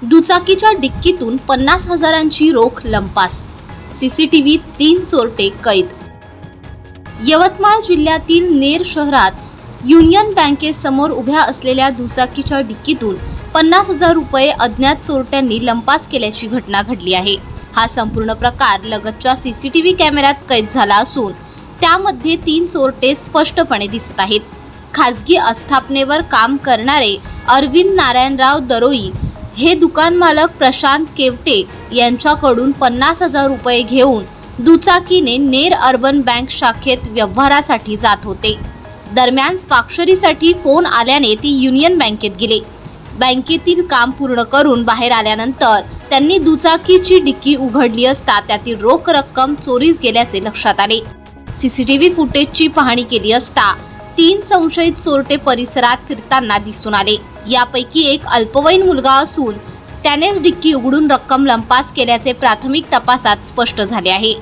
दुचाकीच्या डिक्कीतून 50,000ची रोख लंपास. सीसीटीव्ही 3 चोरटे कैद. यवतमाळ जिल्ह्यातील नेर शहरात युनियन बँकेसमोर उभ्या असलेल्या दुचाकीच्या डिक्कीतून 50,000 रुपये अज्ञात चोरट्यांनी लंपास केल्याची घटना घडली आहे. हा संपूर्ण प्रकार लगतच्या सीसीटीव्ही कॅमेऱ्यात कैद झाला असून त्यामध्ये 3 चोरटे स्पष्टपणे दिसत आहेत. खासगी आस्थापनेवर काम करणारे अरविंद नारायणराव दरोई हे दुकान मालक प्रशांत केवटे यांच्याकडून 50,000 रुपये घेऊन दुचाकीने नेर अर्बन बँक शाखेत व्यवहारासाठी जात होते. दरम्यान स्वाक्षरीसाठी फोन आल्याने ती युनियन बँकेत गेले. बँकेतील काम पूर्ण करून बाहेर आल्यानंतर त्यांनी दुचाकीची डिक्की उघडली असता त्यातील रोख रक्कम चोरीस गेल्याचे लक्षात आले. सीसीटीव्ही फुटेजची पाहणी केली असता 3 संशयित चोरटे परिसरात फिरताना दिसून आले. यापैकी एक अल्पवयीन मुलगा असून त्यानेच डिक्की उघडून रक्कम लंपास केल्याचे प्राथमिक तपासात स्पष्ट झाले आहे.